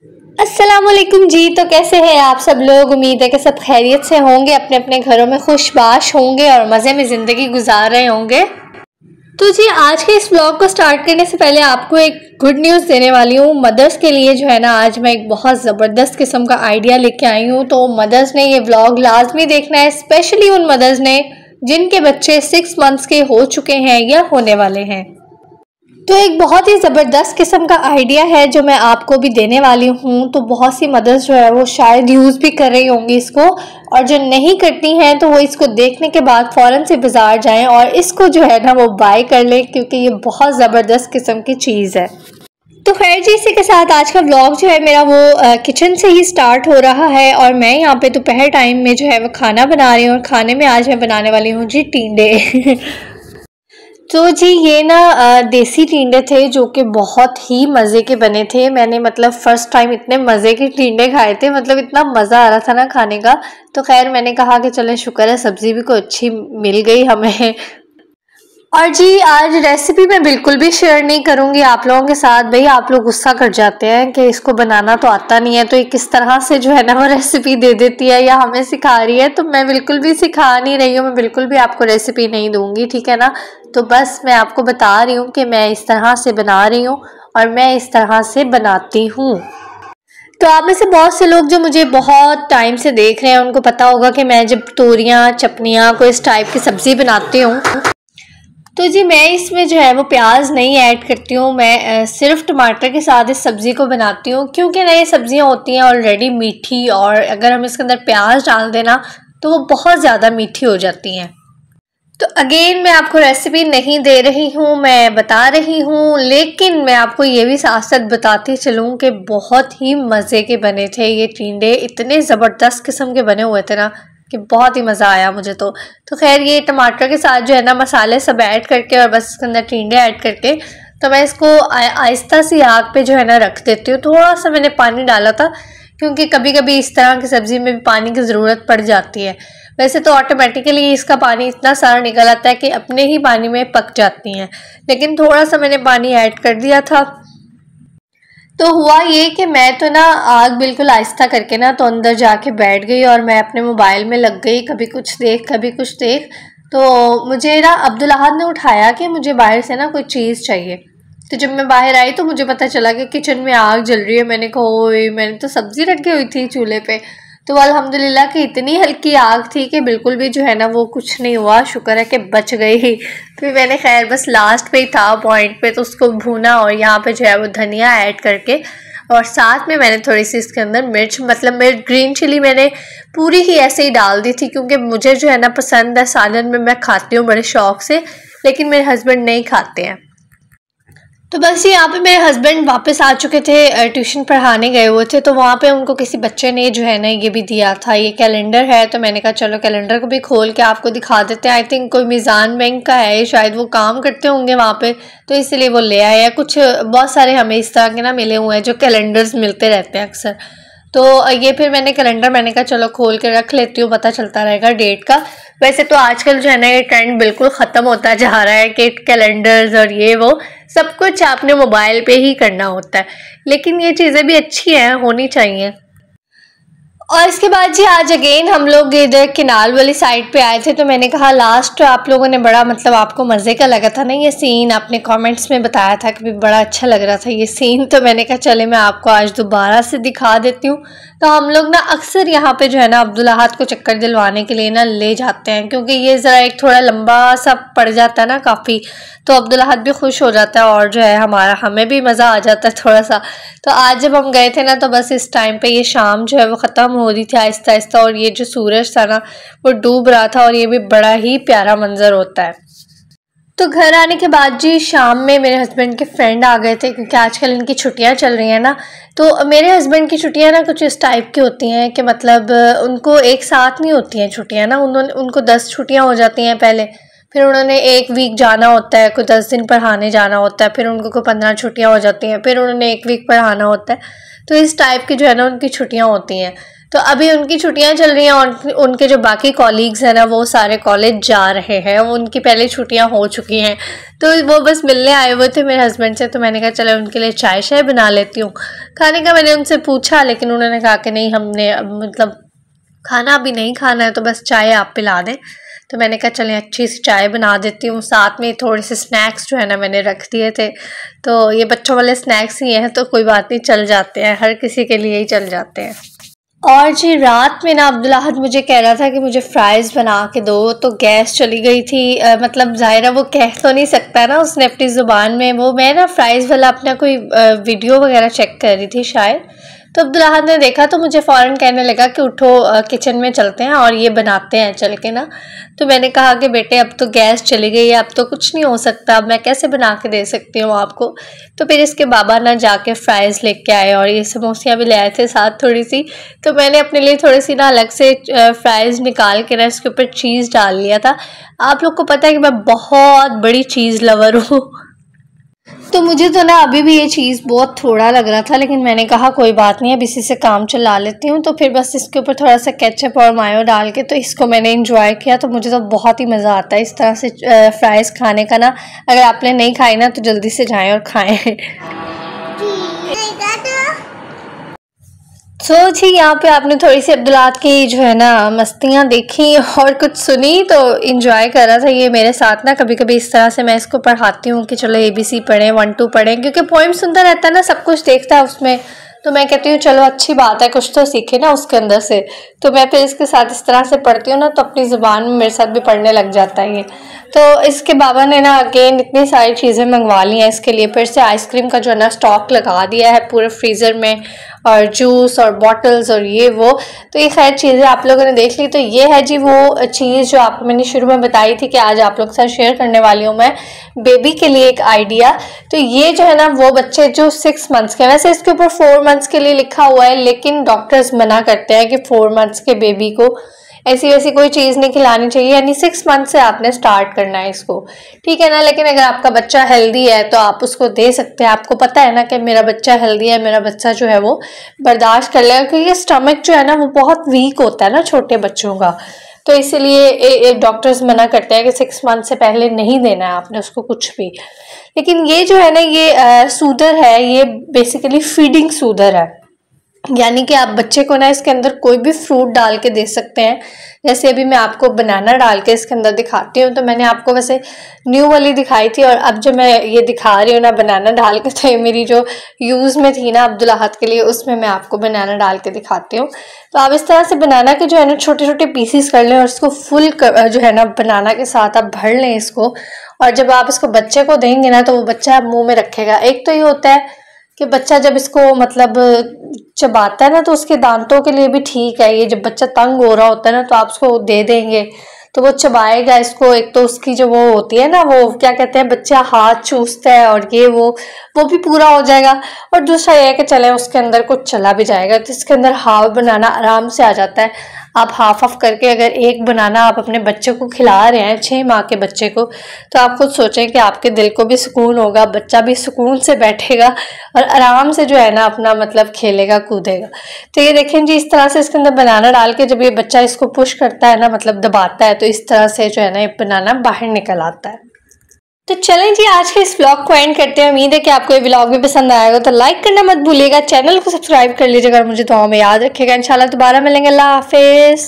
अस्सलामुअलैकुम जी। तो कैसे हैं आप सब लोग? उम्मीद है कि सब खैरियत से होंगे, अपने अपने घरों में खुशबाश होंगे और मज़े में ज़िंदगी गुजार रहे होंगे। तो जी आज के इस व्लॉग को स्टार्ट करने से पहले आपको एक गुड न्यूज़ देने वाली हूँ। मदर्स के लिए जो है ना, आज मैं एक बहुत ज़बरदस्त किस्म का आइडिया लेके आई हूँ। तो मदर्स ने ये व्लॉग लाजमी देखना है, स्पेशली उन मदर्स ने जिनके बच्चे 6 मंथ्स के हो चुके हैं या होने वाले हैं। तो एक बहुत ही ज़बरदस्त किस्म का आइडिया है जो मैं आपको भी देने वाली हूँ। तो बहुत सी मदर्स जो है वो शायद यूज़ भी कर रही होंगी इसको, और जो नहीं करती हैं तो वो इसको देखने के बाद फ़ौरन से बाज़ार जाएं और इसको जो है ना वो बाय कर लें, क्योंकि ये बहुत ज़बरदस्त किस्म की चीज़ है। तो खैर जी, इसी के साथ आज का व्लॉग जो है मेरा वो किचन से ही स्टार्ट हो रहा है। और मैं यहाँ पे दोपहर टाइम में जो है वो खाना बना रही हूँ, और खाने में आज मैं बनाने वाली हूँ जी टींडे। तो जी ये ना देसी टींडे थे जो कि बहुत ही मज़े के बने थे। मैंने मतलब फ़र्स्ट टाइम इतने मज़े के टींडे खाए थे, मतलब इतना मज़ा आ रहा था ना खाने का। तो खैर मैंने कहा कि चलें, शुक्र है सब्ज़ी भी कोई अच्छी मिल गई हमें। और जी आज रेसिपी मैं बिल्कुल भी शेयर नहीं करूँगी आप लोगों के साथ। भाई आप लोग गुस्सा कर जाते हैं कि इसको बनाना तो आता नहीं है, तो ये किस तरह से जो है ना वो रेसिपी दे देती है या हमें सिखा रही है। तो मैं बिल्कुल भी सिखा नहीं रही हूँ, मैं बिल्कुल भी आपको रेसिपी नहीं दूँगी, ठीक है ना। तो बस मैं आपको बता रही हूँ कि मैं इस तरह से बना रही हूँ और मैं इस तरह से बनाती हूँ। तो आप में से बहुत से लोग जो मुझे बहुत टाइम से देख रहे हैं उनको पता होगा कि मैं जब तोरियाँ चपनियाँ कोई इस टाइप की सब्ज़ी बनाती हूँ तो जी मैं इसमें जो है वो प्याज नहीं ऐड करती हूँ। मैं सिर्फ टमाटर के साथ इस सब्ज़ी को बनाती हूँ, क्योंकि ना ये सब्ज़ियाँ होती हैं ऑलरेडी मीठी, और अगर हम इसके अंदर प्याज डाल देना तो वो बहुत ज़्यादा मीठी हो जाती हैं। तो अगेन मैं आपको रेसिपी नहीं दे रही हूँ, मैं बता रही हूँ, लेकिन मैं आपको ये भी साथ साथ बताती चलूँ कि बहुत ही मज़े के बने थे ये टींडे। इतने ज़बरदस्त किस्म के बने हुए थे ना कि बहुत ही मज़ा आया मुझे तो खैर ये टमाटर के साथ जो है ना मसाले सब ऐड करके और बस इसके अंदर टींडे ऐड करके तो मैं इसको आहिस्ता सी आग पे जो है ना रख देती हूँ। थोड़ा सा मैंने पानी डाला था, क्योंकि कभी कभी इस तरह की सब्ज़ी में भी पानी की ज़रूरत पड़ जाती है। वैसे तो ऑटोमेटिकली इसका पानी इतना सारा निकल आता है कि अपने ही पानी में पक जाती हैं, लेकिन थोड़ा सा मैंने पानी ऐड कर दिया था। तो हुआ ये कि मैं तो ना आग बिल्कुल आहिस्ता करके ना तो अंदर जाके बैठ गई और मैं अपने मोबाइल में लग गई, कभी कुछ देख कभी कुछ देख। तो मुझे ना अब्दुल अहद ने उठाया कि मुझे बाहर से ना कोई चीज़ चाहिए। तो जब मैं बाहर आई तो मुझे पता चला कि किचन में आग जल रही है। मैंने कहा ओए, मैंने तो सब्ज़ी रखी हुई थी चूल्हे पे। तो अल्हम्दुलिल्लाह कि इतनी हल्की आग थी कि बिल्कुल भी जो है ना वो कुछ नहीं हुआ, शुक्र है कि बच गई। फिर मैंने खैर बस लास्ट पे ही था पॉइंट पे, तो उसको भूना और यहाँ पे जो है वो धनिया ऐड करके, और साथ में मैंने थोड़ी सी इसके अंदर मिर्च, मतलब मिर्च ग्रीन चिली मैंने पूरी ही ऐसे ही डाल दी थी, क्योंकि मुझे जो है ना पसंद है, सालन में मैं खाती हूँ बड़े शौक से, लेकिन मेरे हस्बैंड नहीं खाते हैं। तो बस यहाँ पे मेरे हस्बैंड वापस आ चुके थे, ट्यूशन पढ़ाने गए हुए थे। तो वहाँ पे उनको किसी बच्चे ने जो है ना ये भी दिया था, ये कैलेंडर है। तो मैंने कहा चलो कैलेंडर को भी खोल के आपको दिखा देते हैं। आई थिंक कोई मीज़ान बैंक का है, शायद वो काम करते होंगे वहाँ पे, तो इसलिए वो ले आए हैं। कुछ बहुत सारे हमें इस तरह के ना मिले हुए हैं जो कैलेंडर्स मिलते रहते हैं अक्सर। तो ये फिर मैंने कैलेंडर, मैंने कहा चलो खोल के रख लेती हूँ, पता चलता रहेगा डेट का। वैसे तो आजकल जो है ना ये ट्रेंड बिल्कुल ख़त्म होता जा रहा है कि कैलेंडर्स और ये वो सब कुछ आपने मोबाइल पे ही करना होता है, लेकिन ये चीज़ें भी अच्छी हैं, होनी चाहिए। और इसके बाद जी आज अगेन हम लोग इधर किनाल वाली साइड पे आए थे। तो मैंने कहा लास्ट आप लोगों ने बड़ा मतलब आपको मज़े का लगा था ना ये सीन, आपने कमेंट्स में बताया था कि बड़ा अच्छा लग रहा था ये सीन। तो मैंने कहा चले मैं आपको आज दोबारा से दिखा देती हूँ। तो हम लोग ना अक्सर यहाँ पे जो है ना अब्दुल अहद को चक्कर दिलवाने के लिए ना ले जाते हैं, क्योंकि ये ज़रा एक थोड़ा लंबा सा पड़ जाता है ना काफ़ी। तो अब्दुल अहद भी खुश हो जाता है और जो है हमें भी मज़ा आ जाता है थोड़ा सा। तो आज जब हम गए थे ना तो बस इस टाइम पे ये शाम जो है वो ख़त्म हो रही थी आहिस्ता आहिस्ता, और ये जो सूरज था ना वो डूब रहा था, और ये भी बड़ा ही प्यारा मंजर होता है। तो घर आने के बाद जी शाम में मेरे हस्बैंड के फ्रेंड आ गए थे, क्योंकि आजकल इनकी छुट्टियां चल रही हैं ना। तो मेरे हस्बैंड की छुट्टियां ना कुछ इस टाइप की होती हैं कि मतलब उनको एक साथ नहीं होती हैं छुट्टियां ना, उनको 10 छुट्टियां हो जाती हैं पहले। फिर उन्होंने 1 वीक जाना होता है, कोई 10 दिन पढ़ाने जाना होता है, फिर उनको कोई 15 छुट्टियां हो जाती हैं, फिर उन्होंने 1 वीक पढ़ाना होता है। तो इस टाइप की जो है ना उनकी छुट्टियाँ होती हैं। तो अभी उनकी छुट्टियां चल रही हैं और उनके जो बाकी कॉलीग्स हैं ना वो सारे कॉलेज जा रहे हैं, उनकी पहले छुट्टियां हो चुकी हैं। तो वो बस मिलने आए हुए थे मेरे हस्बैंड से, तो मैंने कहा चलो उनके लिए चाय शाय बना लेती हूँ। खाने का मैंने उनसे पूछा, लेकिन उन्होंने कहा कि नहीं, हमने मतलब खाना अभी नहीं खाना है, तो बस चाय आप पिला दें। तो मैंने कहा चलें अच्छी सी चाय बना देती हूँ, साथ में थोड़े से स्नैक्स जो है ना मैंने रख दिए थे। तो ये बच्चों वाले स्नैक्स ही हैं, तो कोई बात नहीं, चल जाते हैं, हर किसी के लिए ही चल जाते हैं। और जी रात में ना अब्दुल अहद मुझे कह रहा था कि मुझे फ़्राइज़ बना के दो, तो गैस चली गई थी। मतलब ज़ाहिरा वो कह तो नहीं सकता ना उसने अपनी ज़ुबान में। वो मैं ना फ़्राइज़ वाला अपना कोई वीडियो वगैरह चेक कर रही थी शायद, तो अब्दुल अहद ने देखा तो मुझे फ़ौरन कहने लगा कि उठो किचन में चलते हैं और ये बनाते हैं चल के ना। तो मैंने कहा कि बेटे अब तो गैस चली गई है, अब तो कुछ नहीं हो सकता, अब मैं कैसे बना के दे सकती हूँ आपको। तो फिर इसके बाबा ना जाके फ़्राइज़ लेके आए और ये समोसियाँ भी ले आए थे साथ थोड़ी सी। तो मैंने अपने लिए थोड़ी सी ना अलग से फ़्राइज़ निकाल के ना इसके ऊपर चीज़ डाल लिया था। आप लोग को पता है कि मैं बहुत बड़ी चीज़ लवर हूँ, तो मुझे तो ना अभी भी ये चीज़ बहुत थोड़ा लग रहा था, लेकिन मैंने कहा कोई बात नहीं, अब इसी से काम चला लेती हूँ। तो फिर बस इसके ऊपर थोड़ा सा केचप और मायो डाल के तो इसको मैंने इंजॉय किया। तो मुझे तो बहुत ही मज़ा आता है इस तरह से फ़्राइज़ खाने का ना। अगर आपने नहीं खाई ना तो जल्दी से जाएं और खाएं। तो जी यहाँ पे आपने थोड़ी सी अब्दुल अहद की जो है ना मस्तियाँ देखी और कुछ सुनी, तो इंजॉय कर रहा था ये मेरे साथ ना। कभी कभी इस तरह से मैं इसको पढ़ाती हूँ कि चलो ABC पढ़ें, 1 2 पढ़ें, क्योंकि पोइम सुनता रहता है ना, सब कुछ देखता है उसमें। तो मैं कहती हूँ चलो अच्छी बात है, कुछ तो सीखे ना उसके अंदर से। तो मैं फिर इसके साथ इस तरह से पढ़ती हूँ ना, तो अपनी ज़ुबान में मेरे साथ भी पढ़ने लग जाता है ये। तो इसके बाबा ने ना अगेन इतनी सारी चीज़ें मंगवा ली हैं इसके लिए, फिर से आइसक्रीम का जो है ना स्टॉक लगा दिया है पूरे फ्रीज़र में, और जूस और बॉटल्स और ये वो। तो ये खैर चीज़ें आप लोगों ने देख ली। तो ये है जी वो चीज़ जो आपको मैंने शुरू में बताई थी कि आज आप लोग के साथ शेयर करने वाली हूँ मैं, बेबी के लिए एक आइडिया। तो ये जो है ना वो बच्चे जो 6 मंथ्स के, वैसे इसके ऊपर 4 मंथ्स के लिए लिखा हुआ है, लेकिन डॉक्टर्स मना करते हैं कि 4 मंथ्स के बेबी को ऐसी वैसी कोई चीज़ नहीं खिलानी चाहिए, यानी 6 मंथ से आपने स्टार्ट करना है इसको, ठीक है ना। लेकिन अगर आपका बच्चा हेल्दी है तो आप उसको दे सकते हैं। आपको पता है ना कि मेरा बच्चा हेल्दी है, मेरा बच्चा जो है वो बर्दाश्त कर लेगा, क्योंकि स्टमक जो है ना वो बहुत वीक होता है ना छोटे बच्चों का। तो इसीलिए डॉक्टर्स मना करते हैं कि 6 मंथ से पहले नहीं देना है आपने उसको कुछ भी। लेकिन ये जो है ना ये सूदर है, ये बेसिकली फीडिंग सूदर है, यानी कि आप बच्चे को ना इसके अंदर कोई भी फ्रूट डाल के दे सकते हैं। जैसे अभी मैं आपको बनाना डाल के इसके अंदर दिखाती हूँ, तो मैंने आपको वैसे न्यू वाली दिखाई थी, और अब जो मैं ये दिखा रही हूँ ना बनाना डाल के, तो ये मेरी जो यूज़ में थी ना अब्दुल अहद के लिए, उसमें मैं आपको बनाना डाल के दिखाती हूँ। तो आप इस तरह से बनाना के जो है ना छोटे छोटे पीसीस कर लें और इसको फुल जो है ना बनाना के साथ आप भर लें इसको। और जब आप इसको बच्चे को देंगे ना तो वो बच्चा मुँह में रखेगा। एक तो ये होता है कि बच्चा जब इसको मतलब चबाता है ना तो उसके दांतों के लिए भी ठीक है। ये जब बच्चा तंग हो रहा होता है ना तो आप उसको दे देंगे तो वो चबाएगा इसको। एक तो उसकी जो वो होती है ना, वो क्या कहते हैं, बच्चा हाथ चूसता है और ये वो भी पूरा हो जाएगा। और दूसरा ये है कि चले उसके अंदर कुछ चला भी जाएगा, तो इसके अंदर हाफ बनाना आराम से आ जाता है। आप हाफ ऑफ करके अगर एक बनाना आप अपने बच्चे को खिला रहे हैं, 6 माह के बच्चे को, तो आप खुद सोचें कि आपके दिल को भी सुकून होगा, बच्चा भी सुकून से बैठेगा और आराम से जो है ना अपना मतलब खेलेगा कूदेगा। तो ये देखें जी, इस तरह से इसके अंदर बनाना डाल के जब ये बच्चा इसको पुश करता है ना, मतलब दबाता है, तो इस तरह से जो है ना ये बनाना बाहर निकल आता है। तो चलें जी, आज के इस व्लॉग को एंड करते हैं। उम्मीद है कि आपको ये व्लॉग भी पसंद आएगा, तो लाइक करना मत भूलिएगा, चैनल को सब्सक्राइब कर लीजिएगा, मुझे दुआ में याद रखिएगा। इंशाल्लाह दोबारा मिलेंगे। अल्लाह हाफिज़।